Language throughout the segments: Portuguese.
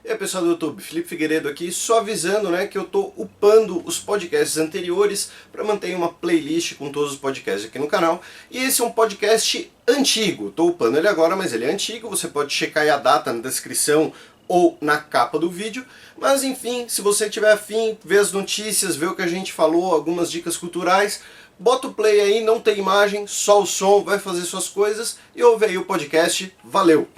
E aí pessoal do YouTube, Felipe Figueiredo aqui, só avisando que eu tô upando os podcasts anteriores para manter uma playlist com todos os podcasts aqui no canal. E esse é um podcast antigo, tô upando ele agora, mas ele é antigo, você pode checar aí a data na descrição ou na capa do vídeo. Mas enfim, se você tiver afim, ver as notícias, ver o que a gente falou, algumas dicas culturais, bota o play aí, não tem imagem, só o som, vai fazer suas coisas e ouve aí o podcast. Valeu!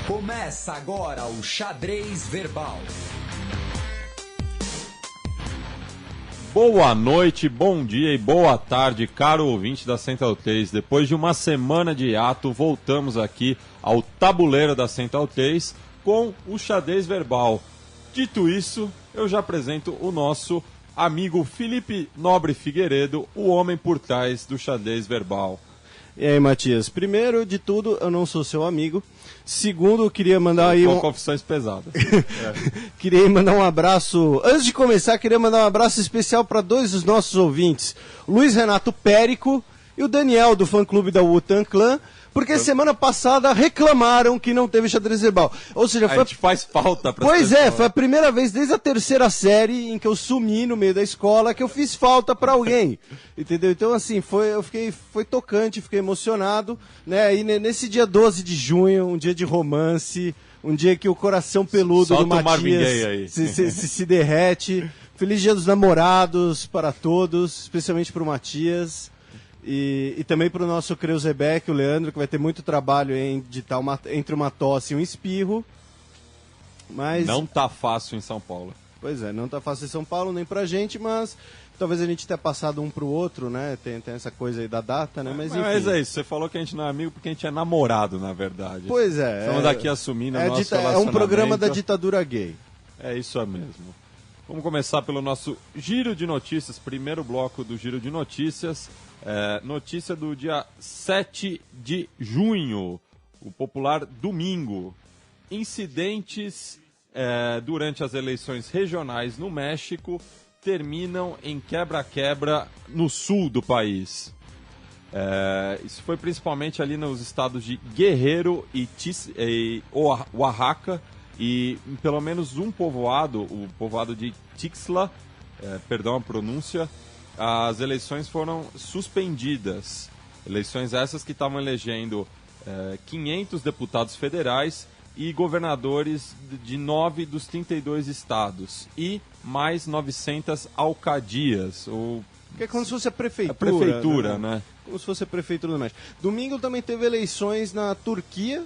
Começa agora o Xadrez Verbal. Boa noite, bom dia e boa tarde, caro ouvinte da Central 3. Depois de uma semana de hiato, voltamos aqui ao tabuleiro da Central 3 com o Xadrez Verbal. Dito isso, eu já apresento o nosso amigo Felipe Nobre Figueiredo, o homem por trás do Xadrez Verbal. E aí, Matias, primeiro de tudo, eu não sou seu amigo. Segundo, eu queria mandar aí confissões pesadas. Queria mandar um abraço. Antes de começar, queria mandar um abraço especial para dois dos nossos ouvintes: Luiz Renato Périco e o Daniel, do fã-clube da Wu-Tang Clan, porque semana passada reclamaram que não teve Xadrez Verbal. Ou seja, a gente faz falta pra Pois é, foi a primeira vez desde a terceira série em que eu sumi no meio da escola que eu fiz falta pra alguém. Entendeu? Então, assim, foi tocante, fiquei emocionado, né? E nesse dia 12 de junho, um dia de romance, um dia que o coração peludo do Matias se derrete. Feliz Dia dos Namorados para todos, especialmente pro Matias. E também para o nosso Creuzebeck, o Leandro, que vai ter muito trabalho em editar entre uma tosse e um espirro. Mas não tá fácil em São Paulo. Pois é, não tá fácil em São Paulo, nem pra gente, mas talvez a gente tenha passado um pro outro, né? Tem essa coisa aí da data, né? Mas enfim. Mas é isso, você falou que a gente não é amigo porque a gente é namorado, na verdade. Pois é. Estamos aqui assumindo o nosso relacionamento. É um programa da ditadura gay. É isso mesmo. Vamos começar pelo nosso Giro de Notícias, primeiro bloco do Giro de Notícias. Notícia do dia 7 de junho, o popular domingo. Incidentes durante as eleições regionais no México terminam em quebra-quebra no sul do país. Isso foi principalmente ali nos estados de Guerrero e Oaxaca, e pelo menos um povoado, o povoado de Tixla, perdão a pronúncia, as eleições foram suspendidas. Eleições essas que estavam elegendo 500 deputados federais e governadores de 9 dos 32 estados. E mais 900 alcadias. Que é como se fosse a prefeitura. A prefeitura, né? Como se fosse a prefeitura do México. Domingo também teve eleições na Turquia.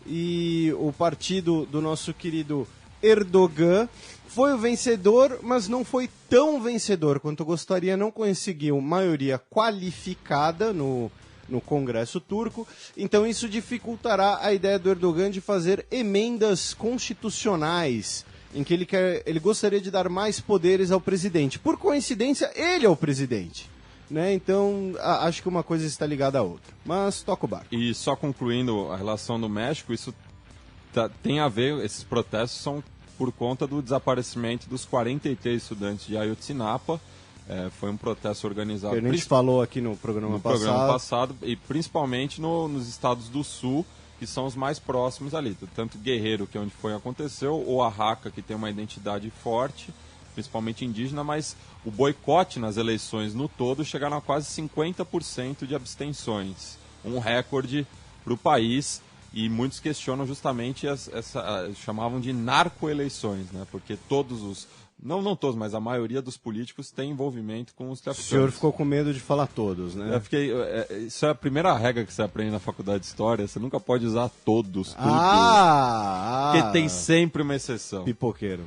E o partido do nosso querido Erdogan foi o vencedor, mas não foi tão vencedor quanto eu gostaria. Não conseguiu maioria qualificada no Congresso turco. Então isso dificultará a ideia do Erdogan de fazer emendas constitucionais, em que ele gostaria de dar mais poderes ao presidente. Por coincidência, ele é o presidente. Né? Então, acho que uma coisa está ligada à outra. Mas toca o barco. E só concluindo a relação do México, isso tem a ver, esses protestos são por conta do desaparecimento dos 43 estudantes de Ayotzinapa. Foi um protesto organizado... Que a gente falou aqui no programa passado. E principalmente nos estados do sul, que são os mais próximos ali. Tanto Guerrero, que é onde aconteceu, ou Oaxaca, que tem uma identidade forte, principalmente indígena, mas o boicote nas eleições no todo chegaram a quase 50% de abstenções. Um recorde para o país, e muitos questionam justamente chamavam de narcoeleições, né? Porque todos os... Não todos, mas a maioria dos políticos tem envolvimento com os traficantes. O senhor ficou com medo de falar todos, né? Isso é a primeira regra que você aprende na faculdade de História, você nunca pode usar todos, tudo. Porque tem sempre uma exceção. Pipoqueiro.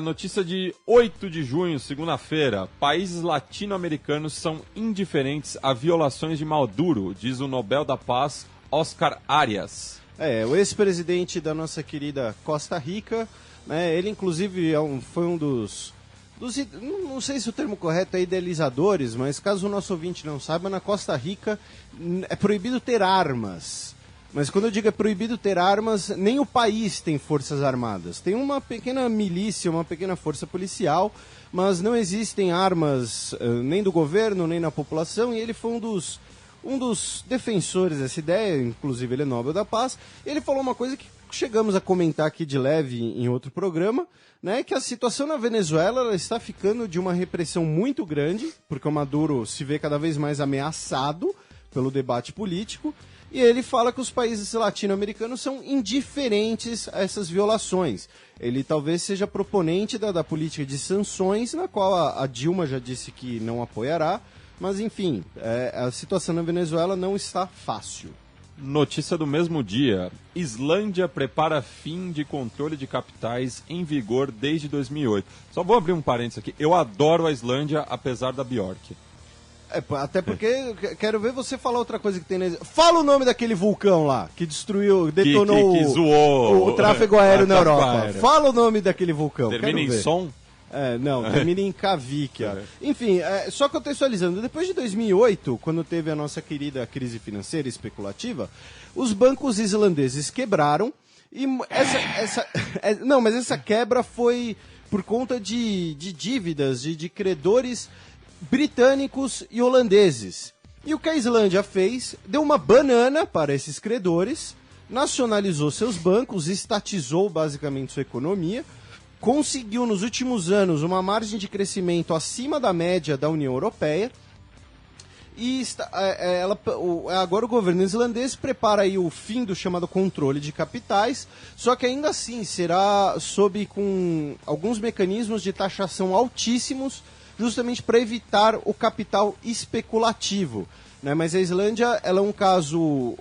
Notícia de 8 de junho, segunda-feira. Países latino-americanos são indiferentes a violações de Maduro, diz o Nobel da Paz, Oscar Arias. O ex-presidente da nossa querida Costa Rica, né, ele inclusive foi um dos... Não sei se o termo correto é idealizadores, mas caso o nosso ouvinte não saiba, na Costa Rica é proibido ter armas. Mas quando eu digo é proibido ter armas, nem o país tem forças armadas. Tem uma pequena milícia, uma pequena força policial, mas não existem armas nem do governo, nem na população, e ele foi um dos defensores dessa ideia, inclusive ele é Nobel da Paz. Ele falou uma coisa que chegamos a comentar aqui de leve em outro programa, né, que a situação na Venezuela ela está ficando de uma repressão muito grande, porque o Maduro se vê cada vez mais ameaçado pelo debate político, e ele fala que os países latino-americanos são indiferentes a essas violações. Ele talvez seja proponente da política de sanções, na qual a Dilma já disse que não apoiará, mas enfim, a situação na Venezuela não está fácil. Notícia do mesmo dia. Islândia prepara fim de controle de capitais em vigor desde 2008. Só vou abrir um parênteses aqui. Eu adoro a Islândia, apesar da Bjork. Até porque quero ver você falar outra coisa que tem na... Fala o nome daquele vulcão lá, que destruiu, detonou que zoou o tráfego aéreo na Europa. Aéreo. Fala o nome daquele vulcão. Termina em som? Não, termina em Kavikia. Enfim, só contextualizando, depois de 2008, quando teve a nossa querida crise financeira e especulativa, os bancos islandeses quebraram e mas essa quebra foi por conta de dívidas, de credores britânicos e holandeses. E o que a Islândia fez, deu uma banana para esses credores, nacionalizou seus bancos, estatizou basicamente sua economia, conseguiu nos últimos anos uma margem de crescimento acima da média da União Europeia e agora o governo islandês prepara aí o fim do chamado controle de capitais, só que ainda assim será com alguns mecanismos de taxação altíssimos, justamente para evitar o capital especulativo. Né? Mas a Islândia ela é um caso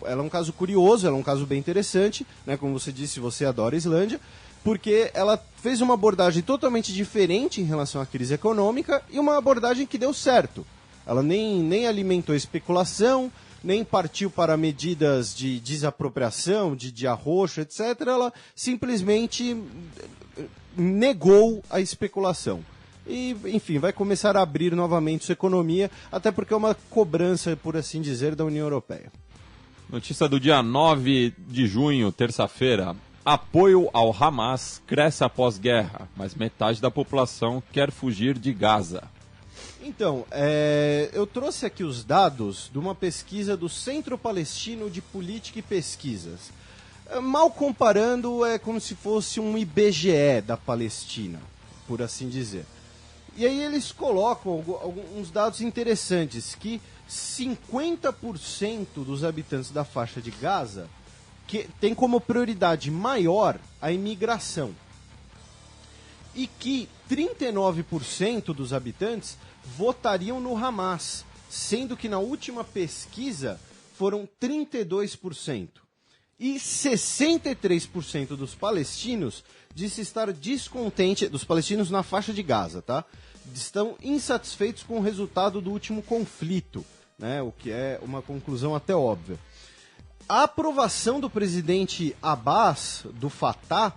curioso, ela é um caso bem interessante, né? Como você disse, você adora a Islândia, porque ela fez uma abordagem totalmente diferente em relação à crise econômica e uma abordagem que deu certo. Ela nem alimentou especulação, nem partiu para medidas de desapropriação, de arroxo, etc. Ela simplesmente negou a especulação. E, enfim, vai começar a abrir novamente sua economia, até porque é uma cobrança, por assim dizer, da União Europeia. Notícia do dia 9 de junho, terça-feira. Apoio ao Hamas cresce após guerra, mas metade da população quer fugir de Gaza. Então, eu trouxe aqui os dados de uma pesquisa do Centro Palestino de Política e Pesquisas. Mal comparando, é como se fosse um IBGE da Palestina, por assim dizer. E aí eles colocam alguns dados interessantes, que 50% dos habitantes da faixa de Gaza que tem como prioridade maior a imigração. E que 39% dos habitantes votariam no Hamas, sendo que na última pesquisa foram 32%. E 63% dos palestinos disse estar descontente, dos palestinos na faixa de Gaza, tá? Estão insatisfeitos com o resultado do último conflito, né? O que é uma conclusão até óbvia. A aprovação do presidente Abbas, do Fatah,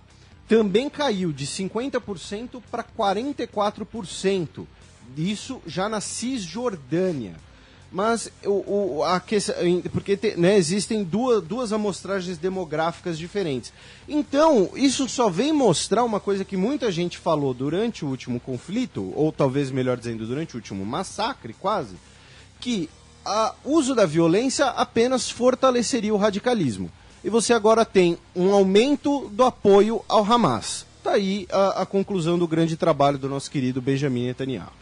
também caiu de 50% para 44%. Isso já na Cisjordânia. Mas porque existem duas amostragens demográficas diferentes. Então, isso só vem mostrar uma coisa que muita gente falou durante o último conflito, ou talvez melhor dizendo, durante o último massacre, quase, que o uso da violência apenas fortaleceria o radicalismo. E você agora tem um aumento do apoio ao Hamas. Está aí a conclusão do grande trabalho do nosso querido Benjamin Netanyahu.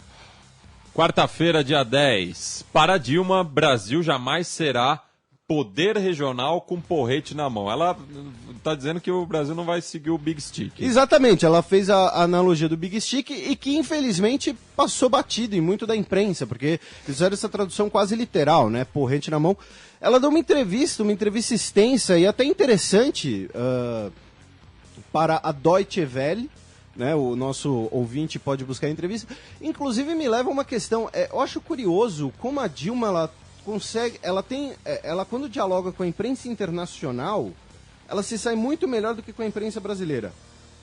Quarta-feira, dia 10. Para Dilma, Brasil jamais será poder regional com porrete na mão. Ela está dizendo que o Brasil não vai seguir o Big Stick. Exatamente, ela fez a analogia do Big Stick e que infelizmente passou batido em muito da imprensa, porque fizeram essa tradução quase literal, né? Porrete na mão. Ela deu uma entrevista extensa e até interessante para a Deutsche Welle. Né, o nosso ouvinte pode buscar a entrevista. Inclusive me leva a uma questão. Eu acho curioso como a Dilma ela consegue. Ela quando dialoga com a imprensa internacional, ela se sai muito melhor do que com a imprensa brasileira.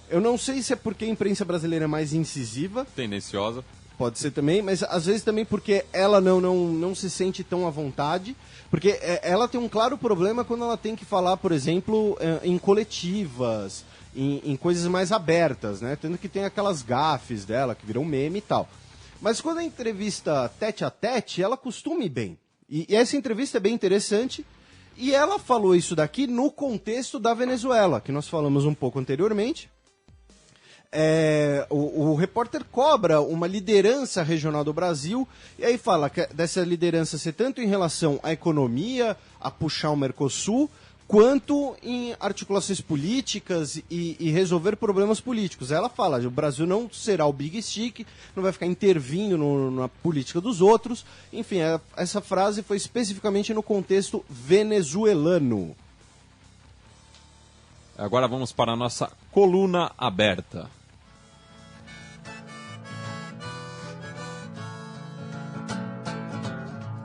Eu não sei se é porque a imprensa brasileira é mais incisiva. Tendenciosa. Pode ser também, mas às vezes também porque ela não se sente tão à vontade. Porque ela tem um claro problema quando ela tem que falar, por exemplo, em coletivas, em coisas mais abertas, né? Tanto que tem aquelas gafes dela que viram meme e tal. Mas quando a entrevista tete a tete, ela costuma ir bem. E essa entrevista é bem interessante. E ela falou isso daqui no contexto da Venezuela, que nós falamos um pouco anteriormente. O repórter cobra uma liderança regional do Brasil, e aí fala que dessa liderança ser tanto em relação à economia, a puxar o Mercosul, quanto em articulações políticas e resolver problemas políticos. Ela fala, o Brasil não será o Big Stick, não vai ficar intervindo na política dos outros. Enfim, essa frase foi especificamente no contexto venezuelano. Agora vamos para a nossa coluna aberta.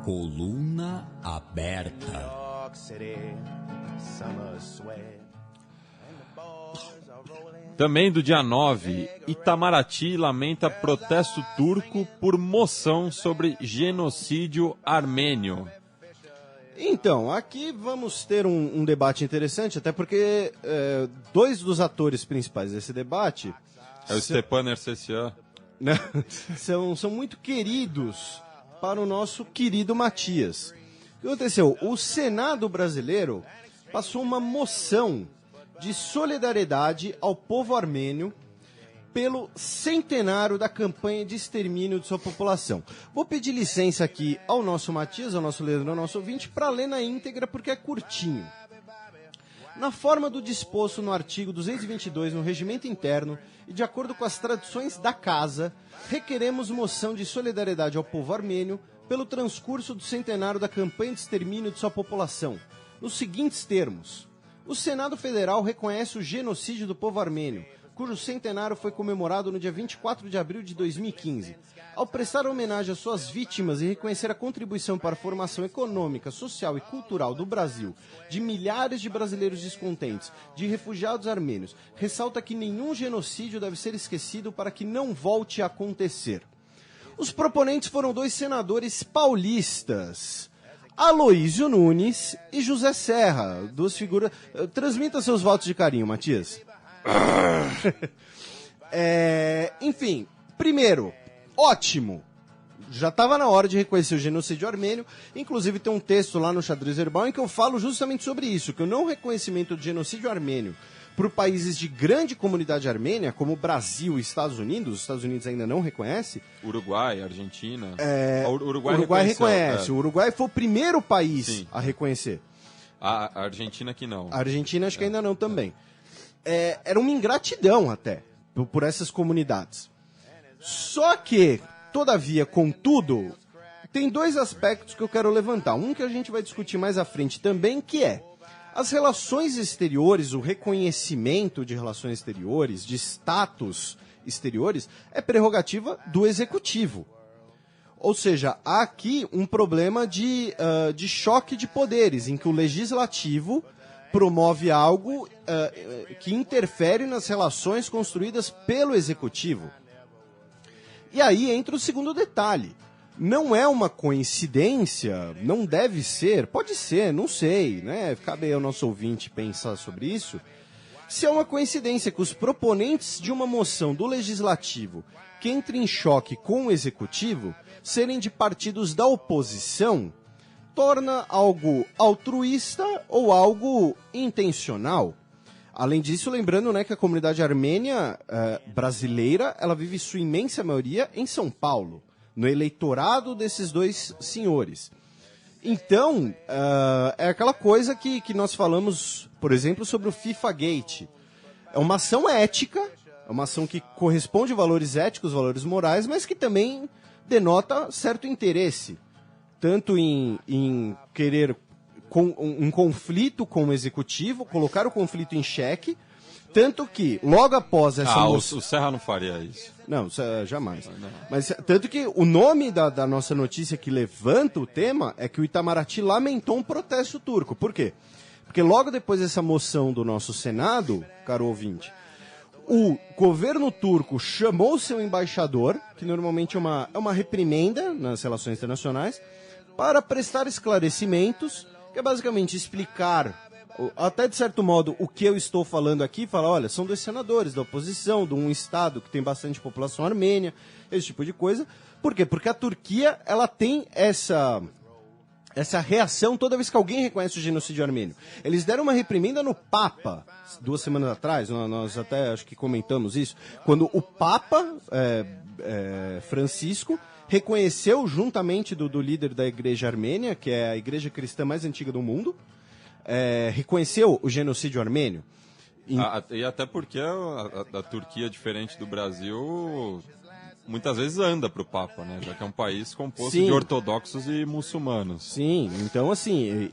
Coluna aberta. Também do dia 9, Itamaraty lamenta protesto turco por moção sobre genocídio armênio. Então, aqui vamos ter um debate interessante, até porque dois dos atores principais desse debate... É o Stepan Ercecian. são muito queridos para o nosso querido Matias. O que aconteceu? O Senado brasileiro passou uma moção de solidariedade ao povo armênio pelo centenário da campanha de extermínio de sua população. Vou pedir licença aqui ao nosso Matias, ao nosso Leandro, ao nosso ouvinte, para ler na íntegra, porque é curtinho. Na forma do disposto no artigo 222 no Regimento Interno e de acordo com as tradições da Casa, requeremos moção de solidariedade ao povo armênio pelo transcurso do centenário da campanha de extermínio de sua população, nos seguintes termos. O Senado Federal reconhece o genocídio do povo armênio, cujo centenário foi comemorado no dia 24 de abril de 2015. Ao prestar homenagem às suas vítimas e reconhecer a contribuição para a formação econômica, social e cultural do Brasil, de milhares de brasileiros descontentes, de refugiados armênios, ressalta que nenhum genocídio deve ser esquecido para que não volte a acontecer. Os proponentes foram dois senadores paulistas, Aloísio Nunes e José Serra, duas figuras... Transmita seus votos de carinho, Matias. Enfim, primeiro, ótimo. Já estava na hora de reconhecer o genocídio armênio. Inclusive tem um texto lá no Xadrez Verbal em que eu falo justamente sobre isso, que o não reconhecimento do genocídio armênio por países de grande comunidade armênia, como Brasil e Estados Unidos, os Estados Unidos ainda não reconhece. Uruguai, Argentina. O Uruguai reconhece. O Uruguai foi o primeiro país Sim. a reconhecer. A Argentina que não. A Argentina acho que ainda não também. Era uma ingratidão até por essas comunidades. Só que, todavia, contudo, tem dois aspectos que eu quero levantar. Um que a gente vai discutir mais à frente também, que é as relações exteriores, o reconhecimento de relações exteriores, de status exteriores, é prerrogativa do executivo. Ou seja, há aqui um problema de choque de poderes, em que o legislativo promove algo que interfere nas relações construídas pelo executivo. E aí entra o segundo detalhe. Não é uma coincidência, não deve ser, pode ser, não sei, né? Cabe ao nosso ouvinte pensar sobre isso. Se é uma coincidência que os proponentes de uma moção do legislativo que entra em choque com o executivo serem de partidos da oposição, torna algo altruísta ou algo intencional. Além disso, lembrando, né, que a comunidade armênia brasileira, ela vive sua imensa maioria em São Paulo, no eleitorado desses dois senhores. Então, é aquela coisa que nós falamos, por exemplo, sobre o FIFA Gate. É uma ação ética, é uma ação que corresponde a valores éticos, valores morais, mas que também denota certo interesse, tanto em querer um conflito com o executivo, colocar o conflito em xeque, tanto que, logo após essa moção... O Serra não faria isso. Não, jamais. Não. Mas tanto que o nome da nossa notícia que levanta o tema é que o Itamaraty lamentou um protesto turco. Por quê? Porque logo depois dessa moção do nosso Senado, caro ouvinte, o governo turco chamou seu embaixador, que normalmente é uma reprimenda nas relações internacionais, para prestar esclarecimentos, que é basicamente explicar Até de certo modo, o que eu estou falando aqui, fala, olha, são 2 senadores da oposição, de um estado que tem bastante população armênia, esse tipo de coisa. Por quê? Porque a Turquia, ela tem essa reação toda vez que alguém reconhece o genocídio armênio. Eles deram uma reprimenda no Papa, 2 semanas atrás, nós até acho que comentamos isso, quando o Papa Francisco reconheceu, juntamente do líder da igreja armênia, que é a igreja cristã mais antiga do mundo, reconheceu o genocídio armênio. E até porque a Turquia, diferente do Brasil, muitas vezes anda para o Papa, né? Já que é um país composto Sim. de ortodoxos e muçulmanos. Sim, então assim,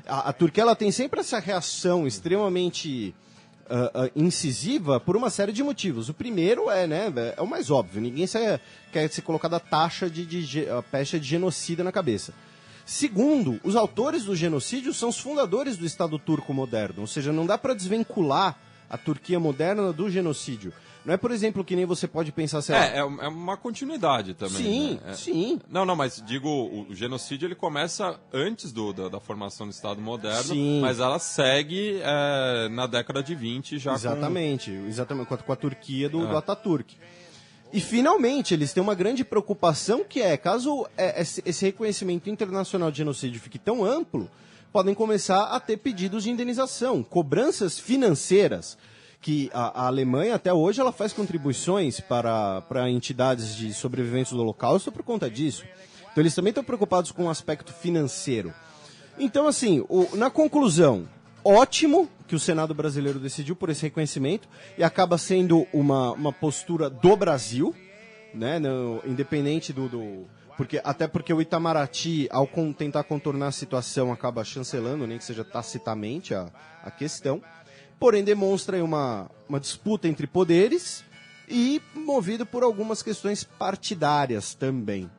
a Turquia ela tem sempre essa reação extremamente incisiva por uma série de motivos. O primeiro é o mais óbvio, ninguém quer ser colocado a pecha de genocida na cabeça. Segundo, os autores do genocídio são os fundadores do Estado turco moderno, ou seja, não dá para desvincular a Turquia moderna do genocídio. Não é, por exemplo, que nem você pode pensar... É uma continuidade também. Sim, né? sim. Não, mas digo, o genocídio ele começa antes da formação do Estado moderno, Sim. mas ela segue na década de 20 já Exatamente com a Turquia do Ataturk. E, finalmente, eles têm uma grande preocupação que caso esse reconhecimento internacional de genocídio fique tão amplo, podem começar a ter pedidos de indenização, cobranças financeiras, que a Alemanha, até hoje, ela faz contribuições para entidades de sobreviventes do Holocausto por conta disso. Então, eles também estão preocupados com o aspecto financeiro. Então, assim, na conclusão, ótimo que o Senado brasileiro decidiu por esse reconhecimento e acaba sendo uma postura do Brasil, né, independente até porque o Itamaraty, ao tentar contornar a situação, acaba chancelando, nem que seja tacitamente a questão, porém demonstra aí uma disputa entre poderes e movido por algumas questões partidárias também.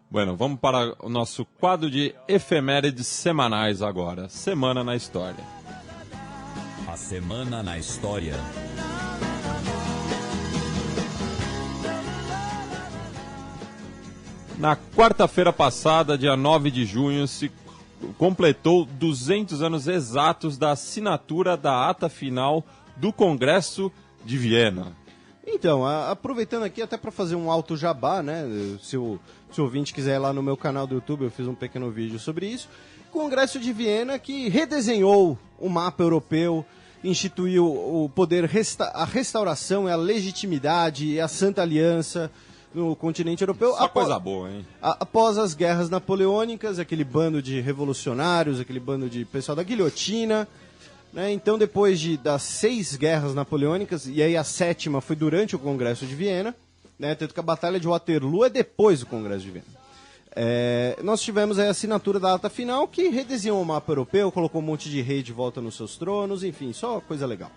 Bueno, vamos para o nosso quadro de efemérides semanais agora. Semana na História. A Semana na História. Na quarta-feira passada, dia 9 de junho, se completou 200 anos exatos da assinatura da ata final do Congresso de Viena. Então, aproveitando aqui até para fazer um alto jabá, né? Se o ouvinte quiser ir lá no meu canal do YouTube, eu fiz um pequeno vídeo sobre isso. Congresso de Viena que redesenhou o mapa europeu, instituiu o poder, a restauração, a legitimidade e a Santa Aliança no continente europeu. Só coisa boa, hein? Após as guerras napoleônicas, aquele bando de revolucionários, aquele bando de pessoal da guilhotina, né? Então, depois das 6 guerras napoleônicas, e aí a 7ª foi durante o Congresso de Viena, né? Tanto que a Batalha de Waterloo é depois do Congresso de Viena. Nós tivemos a assinatura da ata final, que redesenhou o mapa europeu, colocou um monte de rei de volta nos seus tronos, enfim, só coisa legal.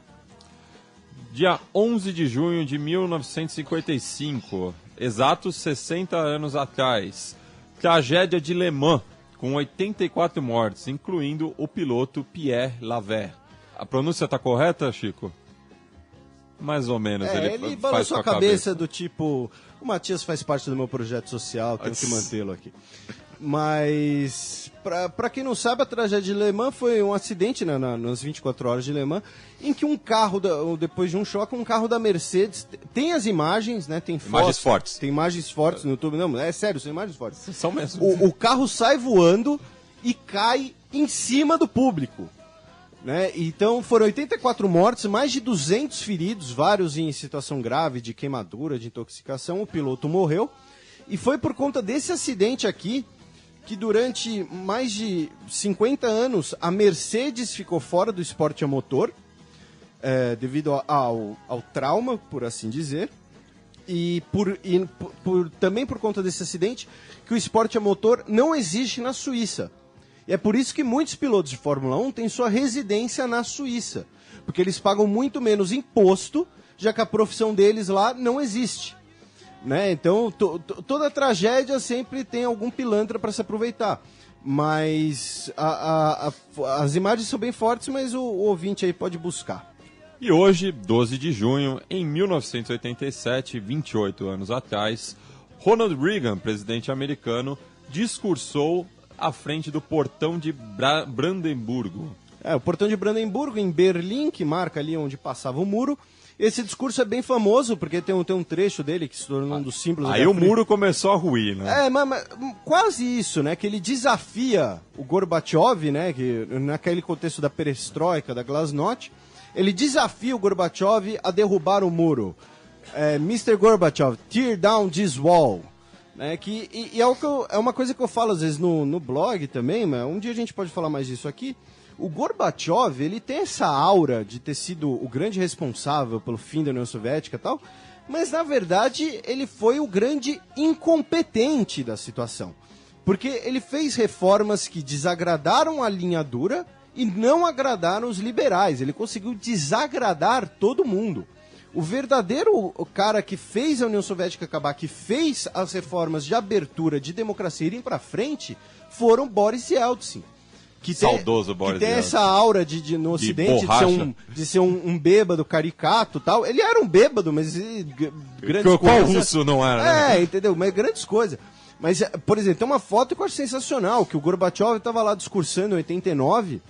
Dia 11 de junho de 1955, exatos 60 anos atrás, tragédia de Le Mans, com 84 mortes, incluindo o piloto Pierre Laver. A pronúncia tá correta, Chico? Mais ou menos. Ele balançou a cabeça do tipo, o Matias faz parte do meu projeto social, tenho que mantê-lo aqui. Mas, pra quem não sabe, a tragédia de Le Mans foi um acidente nas 24 horas de Le Mans, em que um carro, depois de um choque, um carro da Mercedes, tem as imagens, né? Tem imagens fortes. Tem imagens fortes no YouTube. Não, é sério, são imagens fortes. São mesmo. O carro sai voando e cai em cima do público. Né? Então foram 84 mortes, mais de 200 feridos, vários em situação grave de queimadura, de intoxicação. O piloto morreu. E foi por conta desse acidente aqui que durante mais de 50 anos a Mercedes ficou fora do esporte a motor, devido ao trauma, por assim dizer. E também por conta desse acidente que o esporte a motor não existe na Suíça. E é por isso que muitos pilotos de Fórmula 1 têm sua residência na Suíça. Porque eles pagam muito menos imposto, já que a profissão deles lá não existe. Né? Então, toda tragédia sempre tem algum pilantra para se aproveitar. Mas as imagens são bem fortes, mas o ouvinte aí pode buscar. E hoje, 12 de junho, em 1987, 28 anos atrás, Ronald Reagan, presidente americano, discursou à frente do portão de Brandemburgo. O portão de Brandemburgo, em Berlim, que marca ali onde passava o muro. Esse discurso é bem famoso, porque tem um trecho dele que se tornou um dos símbolos... Aí o muro começou a ruir, né? Mas quase isso, né? Que ele desafia o Gorbachev, né? Que naquele contexto da perestroika, da glasnost, ele desafia o Gorbachev a derrubar o muro. Mr. Gorbachev, tear down this wall. Né? É uma coisa que eu falo às vezes no blog também, mas um dia a gente pode falar mais disso aqui. O Gorbachev, ele tem essa aura de ter sido o grande responsável pelo fim da União Soviética e tal, mas na verdade ele foi o grande incompetente da situação. Porque ele fez reformas que desagradaram a linha dura e não agradaram os liberais. Ele conseguiu desagradar todo mundo. O verdadeiro cara que fez a União Soviética acabar, que fez as reformas de abertura, de democracia irem pra frente, foram Boris Yeltsin. Saudoso Boris Yeltsin. Que tem essa aura no Ocidente de ser um bêbado caricato e tal. Ele era um bêbado, mas grandes coisas. Qual russo não era, né? Entendeu? Mas grandes coisas. Mas, por exemplo, tem uma foto que eu acho sensacional, que o Gorbachev estava lá discursando em 89,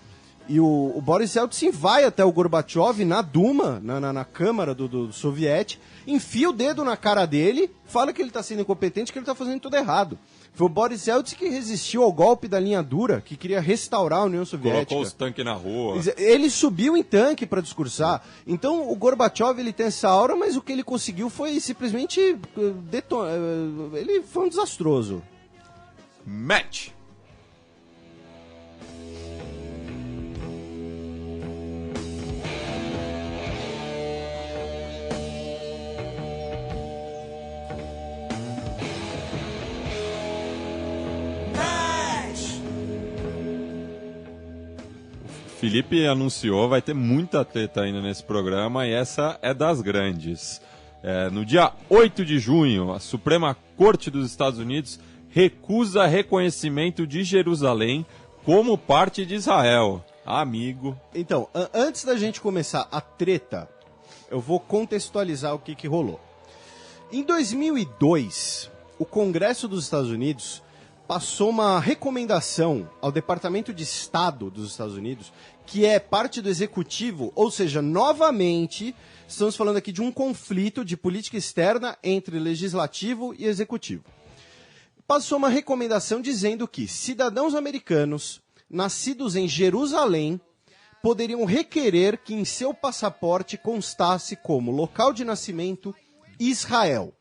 e o Boris Yeltsin vai até o Gorbachev na Duma, na Câmara do Soviético, enfia o dedo na cara dele, fala que ele está sendo incompetente, que ele está fazendo tudo errado. Foi o Boris Yeltsin que resistiu ao golpe da linha dura, que queria restaurar a União Soviética. Colocou os tanques na rua. Ele subiu em tanque para discursar. Então o Gorbachev ele tem essa aura, mas o que ele conseguiu foi simplesmente ele foi um desastroso. Match. Felipe anunciou, vai ter muita treta ainda nesse programa e essa é das grandes. No dia 8 de junho, a Suprema Corte dos Estados Unidos recusa reconhecimento de Jerusalém como parte de Israel. Amigo. Então, antes da gente começar a treta, eu vou contextualizar o que rolou. Em 2002, o Congresso dos Estados Unidos passou uma recomendação ao Departamento de Estado dos Estados Unidos, que é parte do executivo, ou seja, novamente, estamos falando aqui de um conflito de política externa entre legislativo e executivo. Passou uma recomendação dizendo que cidadãos americanos nascidos em Jerusalém poderiam requerer que em seu passaporte constasse como local de nascimento Israel.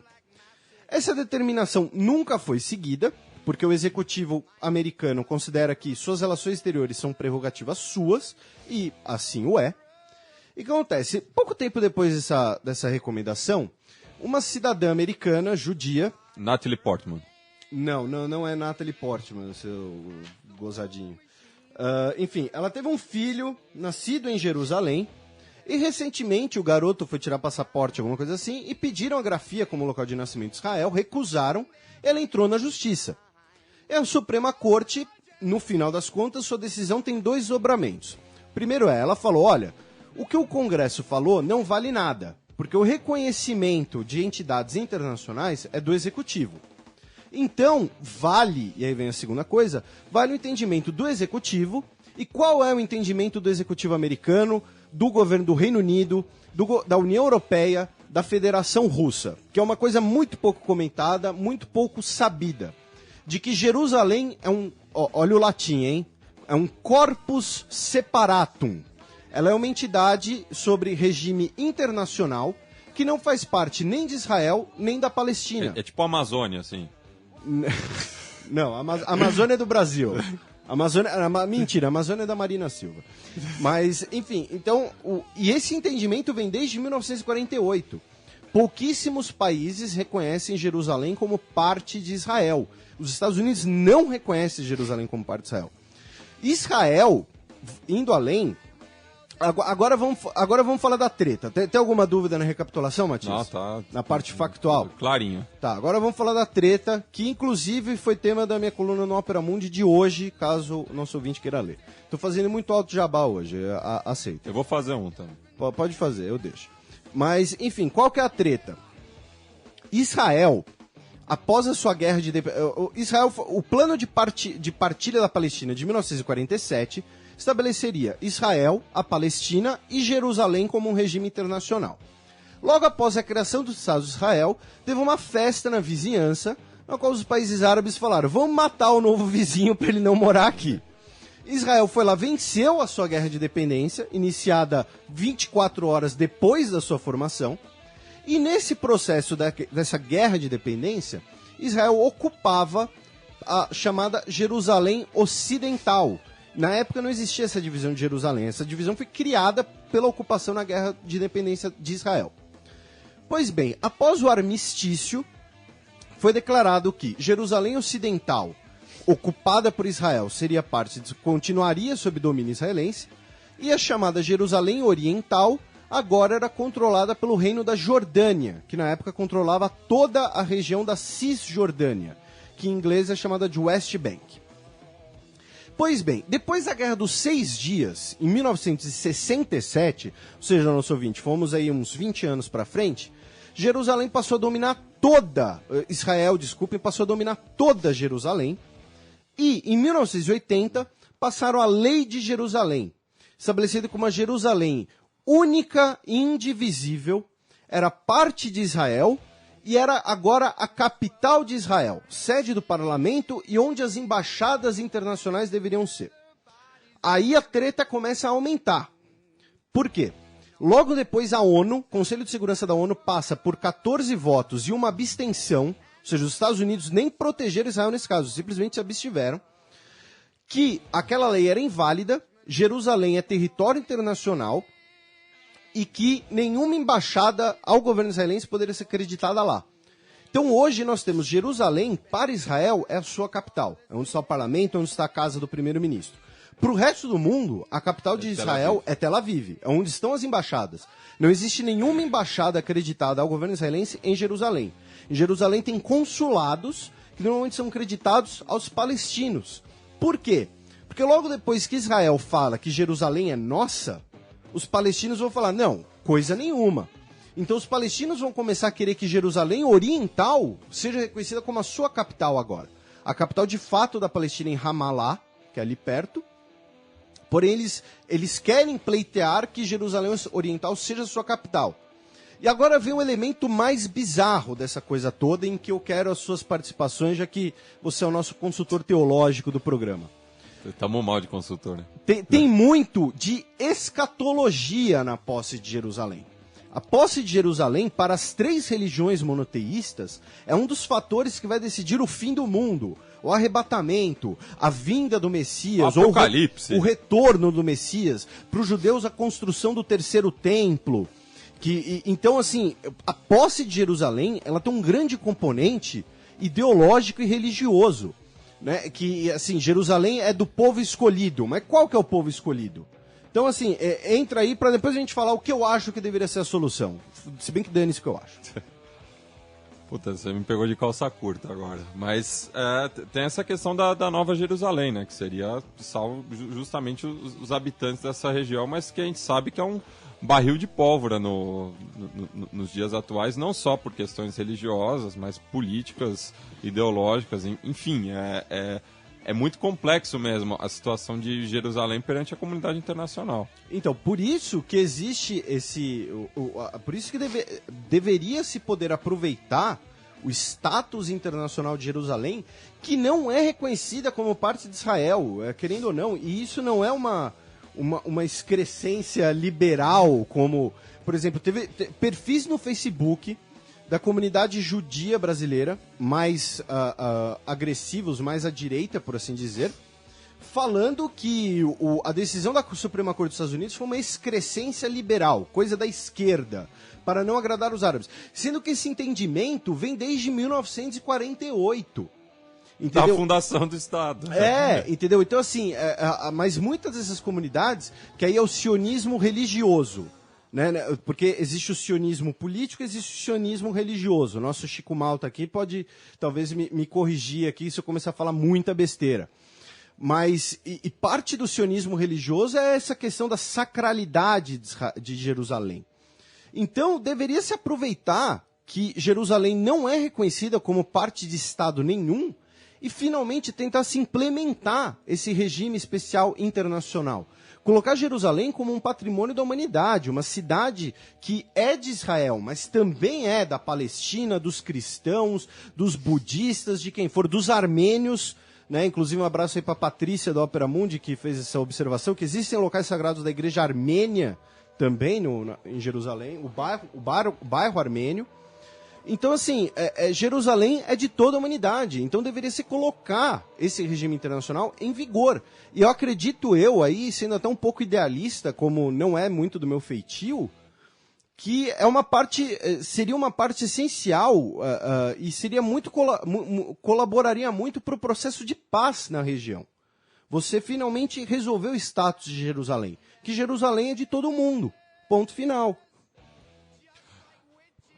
Essa determinação nunca foi seguida, porque o executivo americano considera que suas relações exteriores são prerrogativas suas, e assim o é. E o que acontece? Pouco tempo depois dessa recomendação, uma cidadã americana, judia... Natalie Portman. Não é Natalie Portman, seu gozadinho. Enfim, ela teve um filho nascido em Jerusalém, e recentemente o garoto foi tirar passaporte, alguma coisa assim, e pediram a grafia como local de nascimento de Israel, recusaram, ela entrou na justiça. E a Suprema Corte, no final das contas, sua decisão tem dois desdobramentos. Primeiro ela falou, olha, o que o Congresso falou não vale nada, porque o reconhecimento de entidades internacionais é do Executivo. Então, vale, e aí vem a segunda coisa, vale o entendimento do Executivo, e qual é o entendimento do Executivo americano, do governo do Reino Unido, da União Europeia, da Federação Russa, que é uma coisa muito pouco comentada, muito pouco sabida. De que Jerusalém é olha o latim, hein? É um corpus separatum. Ela é uma entidade sobre regime internacional que não faz parte nem de Israel, nem da Palestina. É tipo a Amazônia, assim. Não, a Amazônia é do Brasil. Mentira, a Amazônia é da Marina Silva. Mas, enfim, então... E esse entendimento vem desde 1948. Pouquíssimos países reconhecem Jerusalém como parte de Israel. Os Estados Unidos não reconhecem Jerusalém como parte de Israel. Israel, indo além... Agora vamos falar da treta. Tem alguma dúvida na recapitulação, Matias? Não, tá. Na parte factual? Clarinho. Tá, agora vamos falar da treta, que inclusive foi tema da minha coluna no Opera Mundi de hoje, caso o nosso ouvinte queira ler. Tô fazendo muito alto jabá hoje, aceito. Eu vou fazer um também. Pode fazer, eu deixo. Mas, enfim, qual que é a treta? Israel após a sua guerra de Israel, o plano de partilha da Palestina de 1947 estabeleceria Israel, a Palestina e Jerusalém como um regime internacional. Logo após a criação do Estado de Israel, teve uma festa na vizinhança, na qual os países árabes falaram: vamos matar o novo vizinho para ele não morar aqui. Israel foi lá, venceu a sua guerra de independência, iniciada 24 horas depois da sua formação, e nesse processo dessa guerra de independência, Israel ocupava a chamada Jerusalém Ocidental. Na época não existia essa divisão de Jerusalém, essa divisão foi criada pela ocupação na guerra de independência de Israel. Pois bem, após o armistício, foi declarado que Jerusalém Ocidental, ocupada por Israel, continuaria sob domínio israelense, e a chamada Jerusalém Oriental agora era controlada pelo Reino da Jordânia, que na época controlava toda a região da Cisjordânia, que em inglês é chamada de West Bank. Pois bem, depois da Guerra dos 6 Dias, em 1967, ou seja, nosso ouvinte, fomos aí uns 20 anos para frente, Jerusalém passou a dominar Israel passou a dominar toda Jerusalém, e em 1980 passaram a Lei de Jerusalém, estabelecida como uma Jerusalém única e indivisível, era parte de Israel e era agora a capital de Israel, sede do parlamento e onde as embaixadas internacionais deveriam ser. Aí a treta começa a aumentar. Por quê? Logo depois a ONU, Conselho de Segurança da ONU, passa por 14 votos e uma abstenção, ou seja, os Estados Unidos nem protegeram Israel nesse caso, simplesmente se abstiveram, que aquela lei era inválida, Jerusalém é território internacional, e que nenhuma embaixada ao governo israelense poderia ser acreditada lá. Então hoje nós temos Jerusalém, para Israel, é a sua capital. É onde está o parlamento, onde está a casa do primeiro-ministro. Para o resto do mundo, a capital de Israel é Tel Aviv, é onde estão as embaixadas. Não existe nenhuma embaixada acreditada ao governo israelense em Jerusalém. Em Jerusalém tem consulados que normalmente são acreditados aos palestinos. Por quê? Porque logo depois que Israel fala que Jerusalém é nossa, os palestinos vão falar: não, coisa nenhuma. Então os palestinos vão começar a querer que Jerusalém Oriental seja reconhecida como a sua capital agora. A capital de fato da Palestina é em Ramallah, que é ali perto. Porém, eles querem pleitear que Jerusalém Oriental seja a sua capital. E agora vem um elemento mais bizarro dessa coisa toda, em que eu quero as suas participações, já que você é o nosso consultor teológico do programa. Estamos mal de consultor, né? Tem muito de escatologia na posse de Jerusalém. A posse de Jerusalém, para as 3 religiões monoteístas, é um dos fatores que vai decidir o fim do mundo, o arrebatamento, a vinda do Messias, o Apocalipse, ou o retorno do Messias, para os judeus a construção do 3º templo. Então, assim, a posse de Jerusalém, ela tem um grande componente ideológico e religioso. Né, que, assim, Jerusalém é do povo escolhido, mas qual que é o povo escolhido? Então, assim, entra aí para depois a gente falar o que eu acho que deveria ser a solução. Se bem que dane-se o que eu acho. Puta, você me pegou de calça curta agora. Mas tem essa questão da Nova Jerusalém, né, que seria salvo justamente os habitantes dessa região, mas que a gente sabe que é um barril de pólvora nos dias atuais, não só por questões religiosas, mas políticas, ideológicas, enfim, é muito complexo mesmo a situação de Jerusalém perante a comunidade internacional. Então, por isso que existe por isso que deveria se poder aproveitar o status internacional de Jerusalém, que não é reconhecida como parte de Israel, querendo ou não, e isso não é uma excrescência liberal, como, por exemplo, teve perfis no Facebook da comunidade judia brasileira, mais agressivos, mais à direita, por assim dizer, falando que a decisão da Suprema Corte dos Estados Unidos foi uma excrescência liberal, coisa da esquerda, para não agradar os árabes. Sendo que esse entendimento vem desde 1948. Entendeu? Da fundação do Estado. Entendeu? Então, assim, mas muitas dessas comunidades, que aí é o sionismo religioso, né? Porque existe o sionismo político, existe o sionismo religioso. O nosso Chico Malta aqui pode, talvez, me corrigir aqui se eu começar a falar muita besteira. Mas, e parte do sionismo religioso é essa questão da sacralidade de Jerusalém. Então, deveria se aproveitar que Jerusalém não é reconhecida como parte de Estado nenhum e finalmente tentar se implementar esse regime especial internacional. Colocar Jerusalém como um patrimônio da humanidade, uma cidade que é de Israel, mas também é da Palestina, dos cristãos, dos budistas, de quem for, dos armênios, né? Inclusive um abraço aí para a Patrícia da Ópera Mundi, que fez essa observação, que existem locais sagrados da igreja armênia também em Jerusalém, o bairro armênio. Então, assim, Jerusalém é de toda a humanidade, então deveria se colocar esse regime internacional em vigor. E eu acredito aí, sendo até um pouco idealista, como não é muito do meu feitio, que seria uma parte essencial e seria muito colaboraria muito para o processo de paz na região. Você finalmente resolveu o status de Jerusalém, que Jerusalém é de todo mundo, ponto final.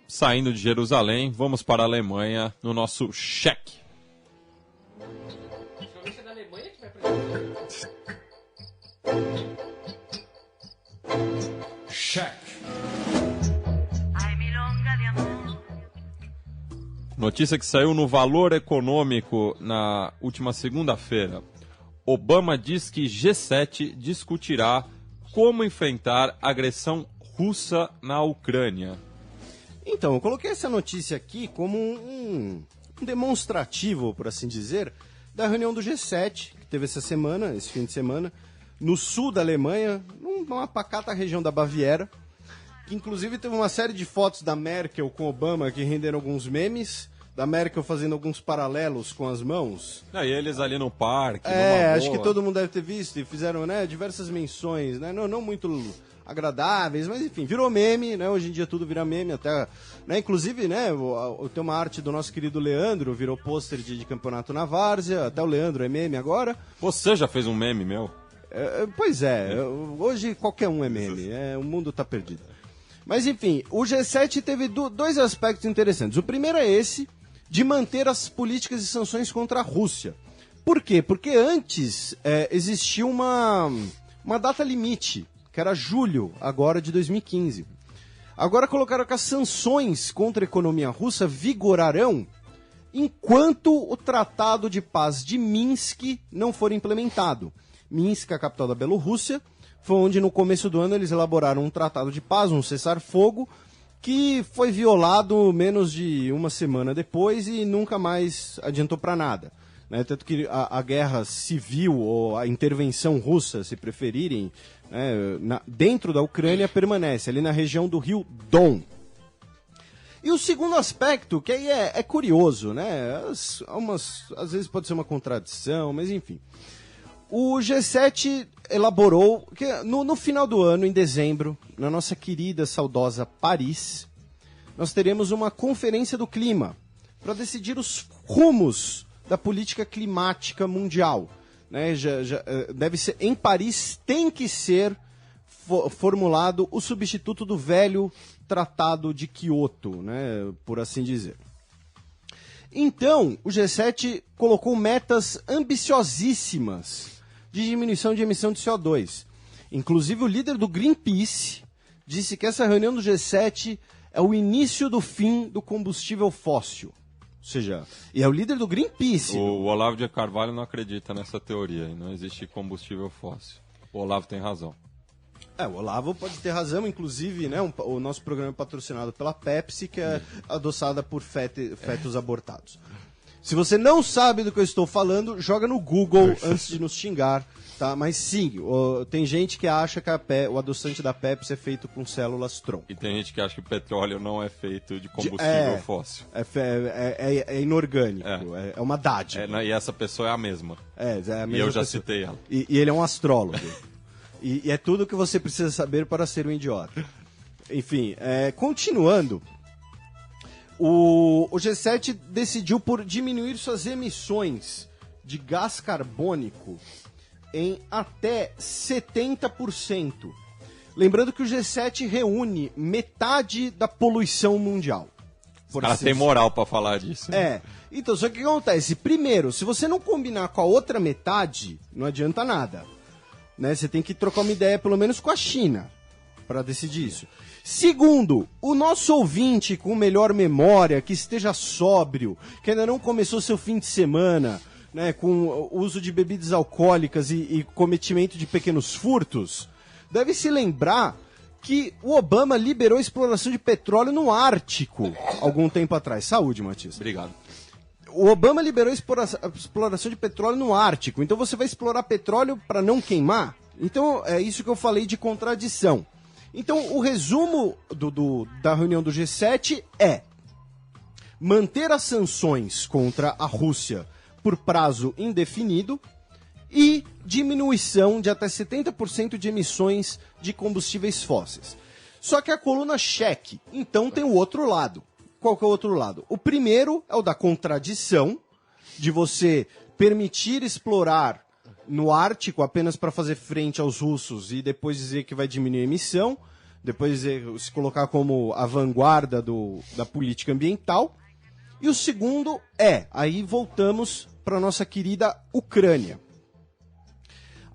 Saindo de Jerusalém, vamos para a Alemanha no nosso cheque. Cheque. Notícia que saiu no Valor Econômico na última segunda-feira. Obama diz que G7 discutirá como enfrentar a agressão russa na Ucrânia. Então, eu coloquei essa notícia aqui como um demonstrativo, por assim dizer, da reunião do G7, que teve esse fim de semana, no sul da Alemanha, numa pacata região da Baviera, que inclusive teve uma série de fotos da Merkel com Obama que renderam alguns memes, da Merkel fazendo alguns paralelos com as mãos. E eles ali no parque, acho que todo mundo deve ter visto, e fizeram, né, diversas menções, né, não muito agradáveis, mas enfim, virou meme, né? Hoje em dia tudo vira meme, até, né? Inclusive, né? Tem uma arte do nosso querido Leandro, virou pôster de campeonato na várzea, até o Leandro é meme agora. Você já fez um meme, meu? Pois é, hoje qualquer um é meme, o mundo tá perdido. Mas enfim, o G7 teve dois aspectos interessantes. O primeiro é esse, de manter as políticas e sanções contra a Rússia. Por quê? Porque antes existia uma data limite, que era julho, agora de 2015. Agora colocaram que as sanções contra a economia russa vigorarão enquanto o Tratado de Paz de Minsk não for implementado. Minsk, a capital da Bielorrússia, foi onde no começo do ano eles elaboraram um tratado de paz, um cessar-fogo, que foi violado menos de uma semana depois e nunca mais adiantou para nada. Né? Tanto que a guerra civil, ou a intervenção russa, se preferirem, dentro da Ucrânia permanece, ali na região do rio Don. E o segundo aspecto, que aí é curioso, né? Às vezes pode ser uma contradição, mas enfim. O G7 elaborou, que no final do ano, em dezembro, na nossa querida, saudosa Paris, nós teremos uma conferência do clima para decidir os rumos da política climática mundial. Né? Deve ser, em Paris tem que ser formulado o substituto do velho Tratado de Quioto, né? Por assim dizer. Então, o G7 colocou metas ambiciosíssimas de diminuição de emissão de CO2. Inclusive, o líder do Greenpeace disse que essa reunião do G7 é o início do fim do combustível fóssil. Ou seja, e é o líder do Greenpeace. O Olavo de Carvalho não acredita nessa teoria, não existe combustível fóssil. O Olavo tem razão. O Olavo pode ter razão, inclusive, né, o nosso programa é patrocinado pela Pepsi, que é adoçada por fetos abortados. Se você não sabe do que eu estou falando, joga no Google antes de nos xingar, tá? Mas sim, tem gente que acha que o adoçante da Pepsi é feito com células tronco. E tem gente que acha que o petróleo não é feito de combustível fóssil. É inorgânico, é uma dádiva. E essa pessoa é a mesma. É a mesma e eu já pessoa. citei ela. E ele é um astrólogo. E é tudo o que você precisa saber para ser um idiota. Enfim, continuando, o G7 decidiu por diminuir suas emissões de gás carbônico em até 70%. Lembrando que o G7 reúne metade da poluição mundial. O cara tem moral para falar disso. Então, só que o que acontece? Primeiro, se você não combinar com a outra metade, não adianta nada. Né? Você tem que trocar uma ideia, pelo menos com a China. para decidir isso. Segundo, o nosso ouvinte com melhor memória, que esteja sóbrio, que ainda não começou seu fim de semana, né, com o uso de bebidas alcoólicas e cometimento de pequenos furtos, deve se lembrar que o Obama liberou a exploração de petróleo no Ártico algum tempo atrás. Saúde, Matias. Obrigado. O Obama liberou a exploração de petróleo no Ártico. Então você vai explorar petróleo para não queimar? Então é isso que eu falei de contradição. Então o resumo da reunião do G7 é manter as sanções contra a Rússia por prazo indefinido e diminuição de até 70% de emissões de combustíveis fósseis. Só que a coluna cheque, então tem o outro lado. Qual que é o outro lado? O primeiro é o da contradição, de você permitir explorar no Ártico apenas para fazer frente aos russos e depois dizer que vai diminuir a emissão, depois se colocar como a vanguarda da política ambiental. E o segundo aí voltamos para a nossa querida Ucrânia.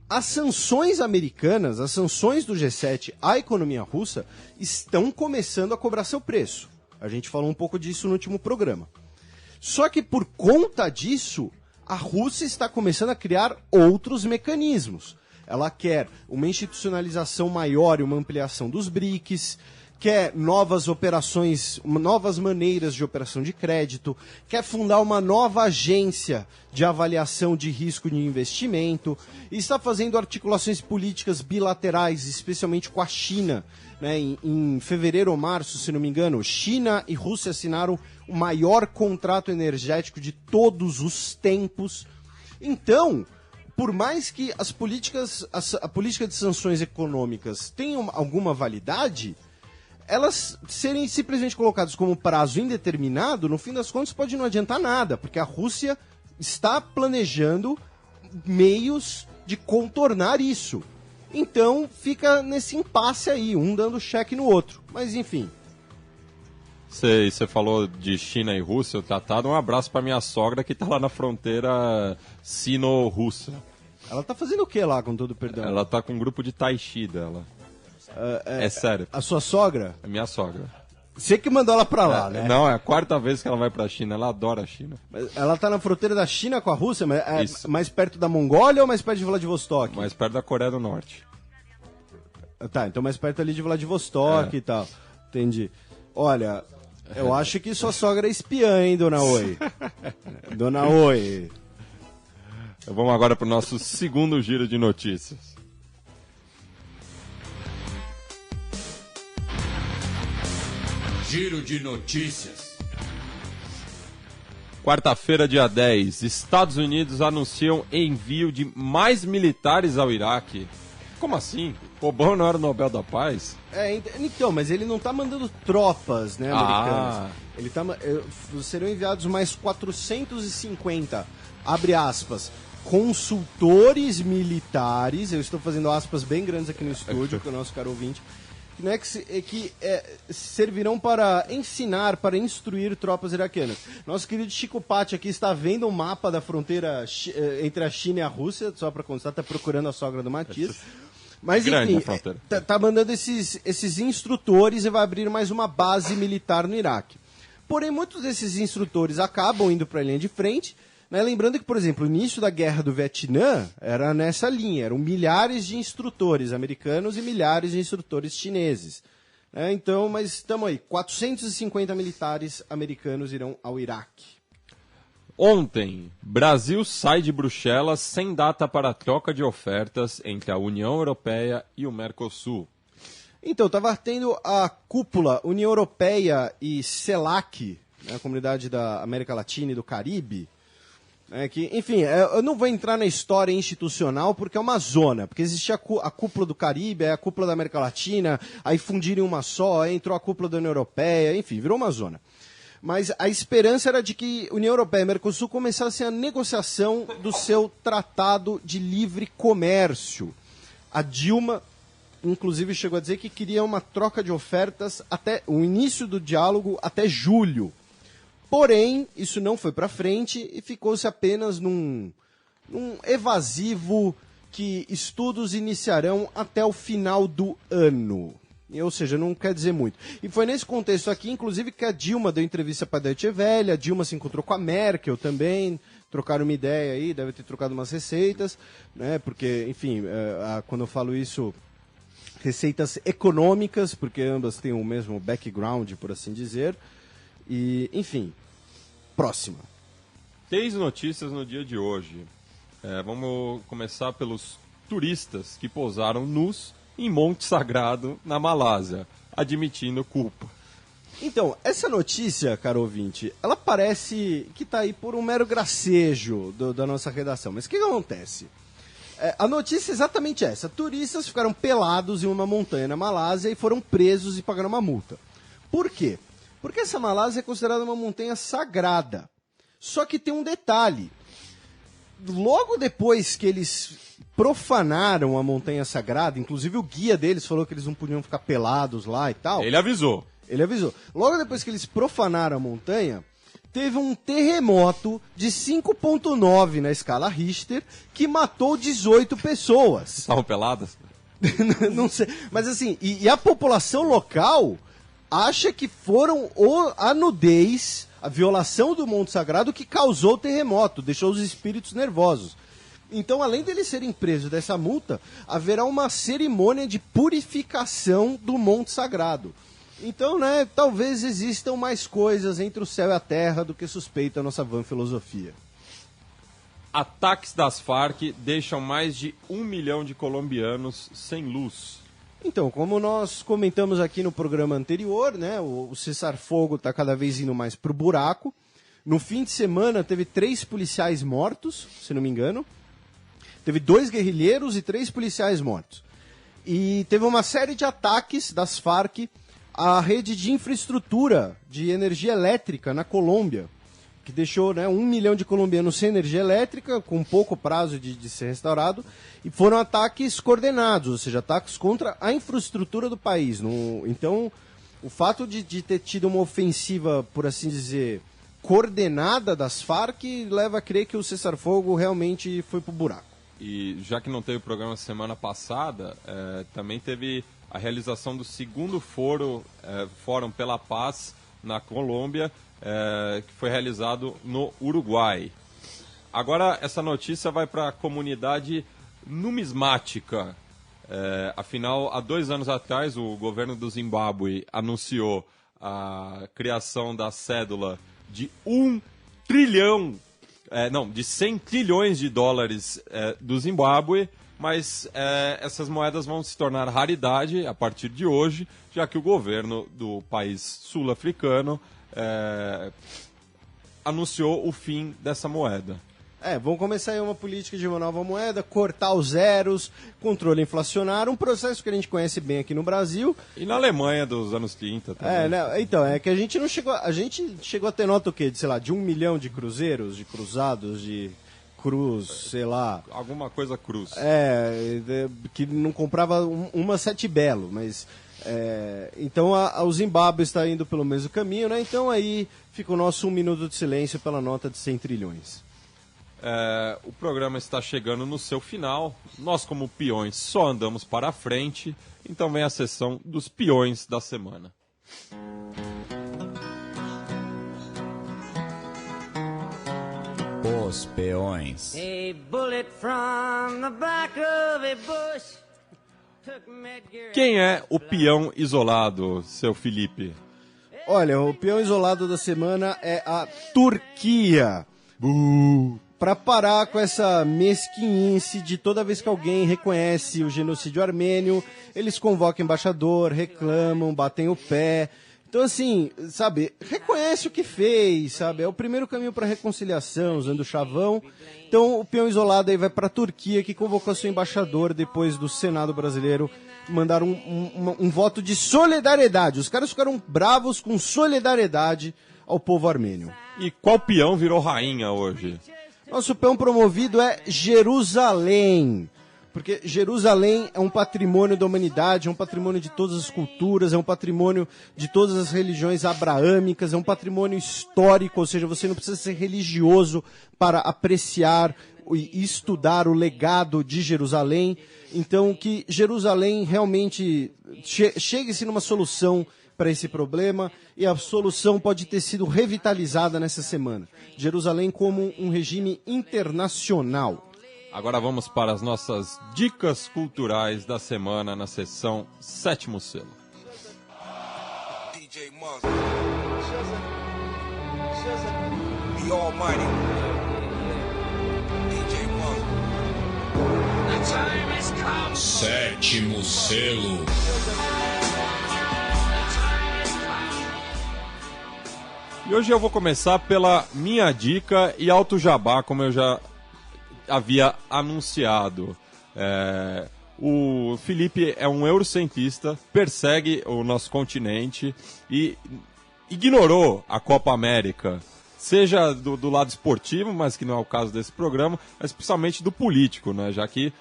As sanções americanas, as sanções do G7 à economia russa estão começando a cobrar seu preço. A gente falou um pouco disso no último programa. Só que por conta disso, a Rússia está começando a criar outros mecanismos. Ela quer uma institucionalização maior e uma ampliação dos BRICS, quer novas operações, novas maneiras de operação de crédito, quer fundar uma nova agência de avaliação de risco de investimento e está fazendo articulações políticas bilaterais, especialmente com a China. Né, em fevereiro ou março, se não me engano, China e Rússia assinaram o maior contrato energético de todos os tempos. Então, por mais que a política de sanções econômicas tenha alguma validade, elas serem simplesmente colocadas como prazo indeterminado, no fim das contas pode não adiantar nada, porque a Rússia está planejando meios de contornar isso. Então fica nesse impasse aí, um dando cheque no outro. Mas enfim. Você falou de China e Rússia, o tratado. Um abraço pra minha sogra que tá lá na fronteira sino-russa. Ela tá fazendo o que lá, com todo perdão? Ela tá com um grupo de tai chi dela. É sério. A sua sogra? É minha sogra. Você que mandou ela pra lá, né? Não, é a quarta vez que ela vai pra China. Ela adora a China. Ela tá na fronteira da China com a Rússia, mas Isso. mais perto da Mongólia ou mais perto de Vladivostok? Mais perto da Coreia do Norte. Tá, então mais perto ali de Vladivostok e tal. Entendi. Olha, eu acho que sua sogra é espiã, hein, dona Oi? Dona Oi. Então, vamos agora pro nosso segundo giro de notícias. Giro de notícias. Quarta-feira, dia 10, Estados Unidos anunciam envio de mais militares ao Iraque. Como assim? Obama não era o Nobel da Paz? Então, mas ele não tá mandando tropas, né, americanas. Ele tá, serão enviados mais 450, abre aspas, consultores militares, eu estou fazendo aspas bem grandes aqui no estúdio, que é o nosso caro ouvinte, né, que servirão para ensinar, para instruir tropas iraquianas. Nosso querido Chico Patti aqui está vendo o mapa da fronteira entre a China e a Rússia, só para constar, está procurando a sogra do Matias. Mas grande enfim, tá mandando esses instrutores e vai abrir mais uma base militar no Iraque. Porém, muitos desses instrutores acabam indo para a linha de frente, né? Lembrando que, por exemplo, o início da Guerra do Vietnã era nessa linha, eram milhares de instrutores americanos e milhares de instrutores chineses. Então, mas estamos aí, 450 militares americanos irão ao Iraque. Ontem, Brasil sai de Bruxelas sem data para troca de ofertas entre a União Europeia e o Mercosul. Então, estava tendo a cúpula União Europeia e CELAC, né, a Comunidade da América Latina e do Caribe, enfim, eu não vou entrar na história institucional porque é uma zona, porque existia a cúpula do Caribe, a cúpula da América Latina, aí fundiram uma só, aí entrou a cúpula da União Europeia, enfim, virou uma zona. Mas a esperança era de que União Europeia e Mercosul começassem a negociação do seu tratado de livre comércio. A Dilma, inclusive, chegou a dizer que queria uma troca de ofertas até o início do diálogo até julho. Porém, isso não foi para frente e ficou-se apenas num evasivo que estudos iniciarão até o final do ano. ou seja, não quer dizer muito. E foi nesse contexto aqui, inclusive, que a Dilma deu entrevista para a Deutsche Welle, a Dilma se encontrou com a Merkel também, trocaram uma ideia aí, deve ter trocado umas receitas, né? Porque, enfim, quando eu falo isso, receitas econômicas, porque ambas têm o mesmo background, por assim dizer. E, enfim, próxima. 6 notícias no dia de hoje. Vamos começar pelos turistas que pousaram nus em Monte Sagrado, na Malásia, admitindo culpa. Então, essa notícia, caro ouvinte, ela parece que está aí por um mero gracejo da nossa redação. Mas o que acontece? A notícia é exatamente essa. Turistas ficaram pelados em uma montanha na Malásia e foram presos e pagaram uma multa. Por quê? Porque essa Malásia é considerada uma montanha sagrada. Só que tem um detalhe. Logo depois que eles profanaram a montanha sagrada, inclusive o guia deles falou que eles não podiam ficar pelados lá e tal. Ele avisou. Logo depois que eles profanaram a montanha, teve um terremoto de 5,9 na escala Richter que matou 18 pessoas. Estavam peladas? Não sei. Mas assim, e a população local acha que foram a nudez, a violação do Monte Sagrado que causou o terremoto, deixou os espíritos nervosos. Então, além deles serem presos dessa multa, haverá uma cerimônia de purificação do Monte Sagrado. Então, né, talvez existam mais coisas entre o céu e a terra do que suspeita a nossa vã filosofia. Ataques das Farc deixam mais de 1 milhão de colombianos sem luz. Então, como nós comentamos aqui no programa anterior, né, o cessar-fogo está cada vez indo mais pro buraco. No fim de semana teve 3 policiais mortos, se não me engano. Teve 2 guerrilheiros e 3 policiais mortos. E teve uma série de ataques das Farc à rede de infraestrutura de energia elétrica na Colômbia, que deixou, né, 1 milhão de colombianos sem energia elétrica, com pouco prazo de ser restaurado, e foram ataques coordenados, ou seja, ataques contra a infraestrutura do país. Então, o fato de ter tido uma ofensiva, por assim dizer, coordenada das Farc, leva a crer que o cessar-fogo realmente foi pro buraco. E já que não teve programa semana passada, também teve a realização do segundo Fórum pela Paz na Colômbia, que foi realizado no Uruguai. Agora, essa notícia vai para a comunidade numismática. Afinal, há 2 anos atrás, o governo do Zimbábue anunciou a criação da cédula de 1 trilhão, de 100 trilhões de dólares do Zimbábue, mas essas moedas vão se tornar raridade a partir de hoje, já que o governo do país sul-africano anunciou o fim dessa moeda. Vão começar aí uma política de uma nova moeda, cortar os zeros, controle inflacionário, um processo que a gente conhece bem aqui no Brasil. E na Alemanha dos anos 30 também. Né? Então, é que a gente não chegou. A gente chegou a ter nota o quê? De, sei lá, de 1 milhão de cruzeiros, de cruzados, de cruz, sei lá. Alguma coisa cruz. Que não comprava uma sete belo, mas. Então o Zimbábue está indo pelo mesmo caminho, né? Então aí fica o nosso 1 minuto de silêncio pela nota de 100 trilhões. O programa está chegando no seu final. Nós, como peões, só andamos para a frente. Então vem a sessão dos peões da semana. Os peões. A bullet from the back of a bush took Medgar. Quem é o peão isolado, seu Felipe? Olha, o peão isolado da semana é a Turquia. Para parar com essa mesquinhice de toda vez que alguém reconhece o genocídio armênio, eles convocam embaixador, reclamam, batem o pé. Então, assim, sabe, reconhece o que fez, sabe? É o primeiro caminho para reconciliação, usando o chavão. Então, o peão isolado aí vai para a Turquia, que convocou seu embaixador depois do Senado brasileiro mandar um voto de solidariedade. Os caras ficaram bravos com solidariedade ao povo armênio. E qual peão virou rainha hoje? Nosso peão promovido é Jerusalém, porque Jerusalém é um patrimônio da humanidade, é um patrimônio de todas as culturas, é um patrimônio de todas as religiões abraâmicas, é um patrimônio histórico, ou seja, você não precisa ser religioso para apreciar e estudar o legado de Jerusalém. Então, que Jerusalém realmente chegue-se numa solução para esse problema, e a solução pode ter sido revitalizada nessa semana. Jerusalém como um regime internacional. Agora vamos para as nossas dicas culturais da semana na sessão Sétimo Selo. DJ Muzz. The Almighty. DJ Muzz. The time has come. Sétimo Selo. E hoje eu vou começar pela minha dica e Alto Jabá, como eu já havia anunciado. O Felipe é um eurocentista, persegue o nosso continente e ignorou a Copa América, seja do lado esportivo, mas que não é o caso desse programa, mas principalmente do político, né? Já que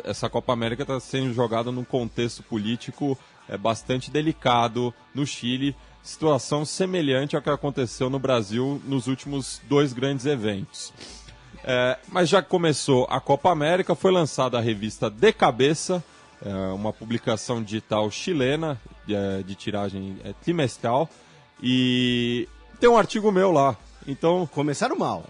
essa Copa América está sendo jogada num contexto político bastante delicado no Chile, situação semelhante ao que aconteceu no Brasil nos últimos 2 grandes eventos. Mas já que começou a Copa América, foi lançada a revista De Cabeça, uma publicação digital chilena, de tiragem trimestral, e tem um artigo meu lá. Então, começaram mal.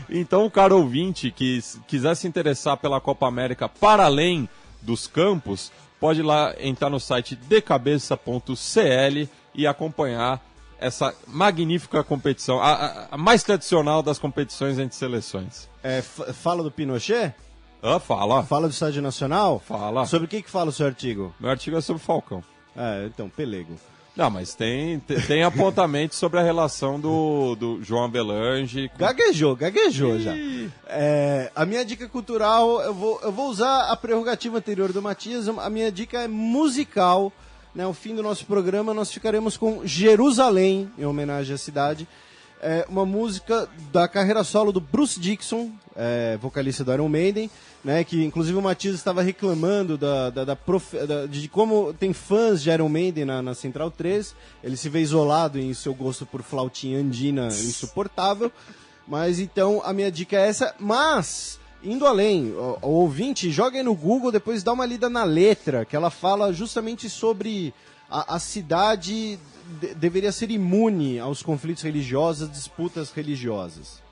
Então, o caro ouvinte que quiser se interessar pela Copa América para além dos campos, pode ir lá entrar no site decabeça.cl e acompanhar essa magnífica competição, a mais tradicional das competições entre seleções. Fala do Pinochet? Fala. Fala do Estádio Nacional? Fala. Sobre o que fala o seu artigo? Meu artigo é sobre o Falcão. Então, pelego. Não, mas tem apontamento sobre a relação do João Avelange. Gaguejou já. A minha dica cultural, eu vou usar a prerrogativa anterior do Matias, a minha dica é musical. Né, ao fim do nosso programa, nós ficaremos com Jerusalém, em homenagem à cidade. Uma música da carreira solo do Bruce Dickinson, vocalista do Iron Maiden, né, que inclusive o Matias estava reclamando de como tem fãs de Iron Maiden na Central 3. Ele se vê isolado em seu gosto por flautinha andina insuportável. Mas então a minha dica é essa. Mas, indo além, o ouvinte, joga aí no Google, depois dá uma lida na letra, que ela fala justamente sobre a cidade deveria ser imune aos conflitos religiosos, disputas religiosas.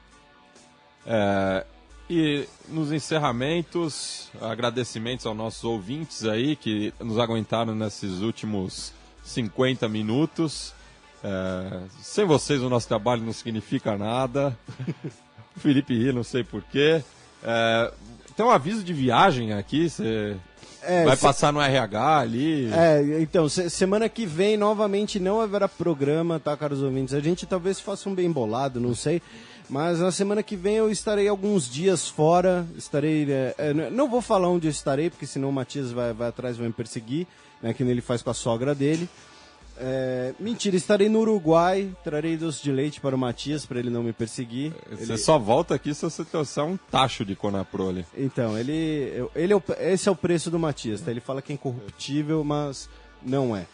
E nos encerramentos, agradecimentos aos nossos ouvintes aí que nos aguentaram nesses últimos 50 minutos. Sem vocês o nosso trabalho não significa nada. O Felipe ri, não sei porquê. Tem um aviso de viagem aqui, você vai passar no RH ali. Então, semana que vem novamente não haverá programa, tá, caros ouvintes? A gente talvez faça um bem bolado, não sei. Mas na semana que vem eu estarei alguns dias fora, não vou falar onde eu estarei, porque senão o Matias vai atrás e vai me perseguir, né, que ele faz com a sogra dele. Mentira, estarei no Uruguai, trarei doce de leite para o Matias, para ele não me perseguir. Você só volta aqui se você trouxer um tacho de Conaprole. Então, esse é o preço do Matias, tá? Ele fala que é incorruptível, mas não é.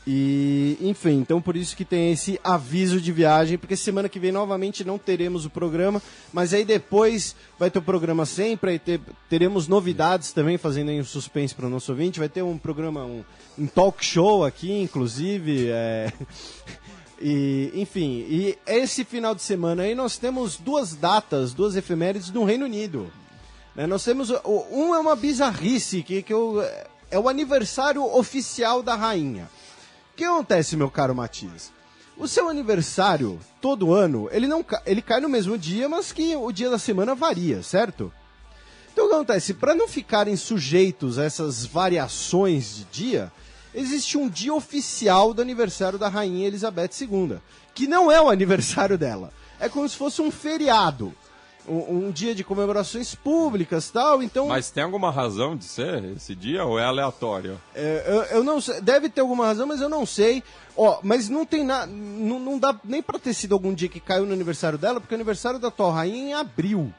E, enfim, então por isso que tem esse aviso de viagem, porque semana que vem novamente não teremos o programa, mas aí depois vai ter o programa sempre, aí teremos novidades também, fazendo aí um suspense para o nosso ouvinte, vai ter um programa, um talk show aqui, inclusive, e, enfim, e esse final de semana aí nós temos 2 datas, 2 efemérides no Reino Unido. Né? Nós temos, é uma bizarrice, é o aniversário oficial da rainha. O que acontece, meu caro Matias? O seu aniversário, todo ano, ele cai no mesmo dia, mas que o dia da semana varia, certo? Então o que acontece? Para não ficarem sujeitos a essas variações de dia, existe um dia oficial do aniversário da Rainha Elizabeth II, que não é o aniversário dela. É como se fosse um feriado. Um dia de comemorações públicas e tal, então... Mas tem alguma razão de ser esse dia ou é aleatório? Eu não sei, deve ter alguma razão, mas eu não sei. Mas não tem nada, não dá nem pra ter sido algum dia que caiu no aniversário dela, porque o aniversário da atual rainha é em abril.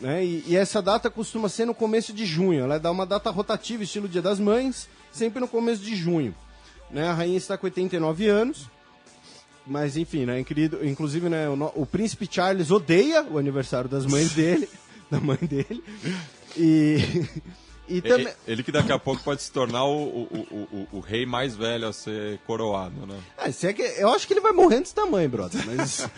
Né? E essa data costuma ser no começo de junho, ela dá uma data rotativa, estilo Dia das Mães, sempre no começo de junho. Né? A rainha está com 89 anos. Mas enfim, né? Inclusive, né, o príncipe Charles odeia o aniversário das mães dele, da mãe dele. E também... Ele que daqui a pouco pode se tornar o rei mais velho a ser coroado, né? Eu acho que ele vai morrer antes da mãe, brother. Mas,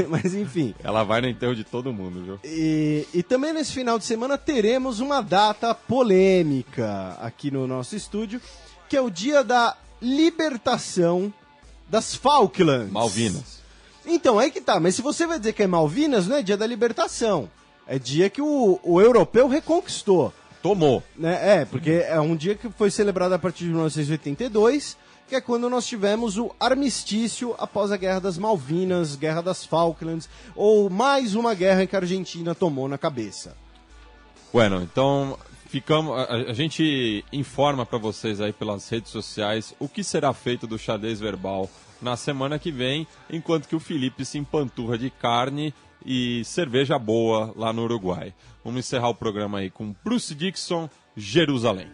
mas enfim. Ela vai no enterro de todo mundo, viu? E também nesse final de semana teremos uma data polêmica aqui no nosso estúdio, que é o dia da libertação das Falklands. Malvinas. Então, aí que tá. Mas se você vai dizer que é Malvinas, não é dia da libertação. É dia que o europeu reconquistou. Tomou. Né? Porque é um dia que foi celebrado a partir de 1982, que é quando nós tivemos o armistício após a Guerra das Malvinas, Guerra das Falklands, ou mais uma guerra que a Argentina tomou na cabeça. Bueno, então a gente informa para vocês aí pelas redes sociais o que será feito do xadrez verbal na semana que vem, enquanto que o Felipe se empanturra de carne e cerveja boa lá no Uruguai. Vamos encerrar o programa aí com Bruce Dickinson, Jerusalém.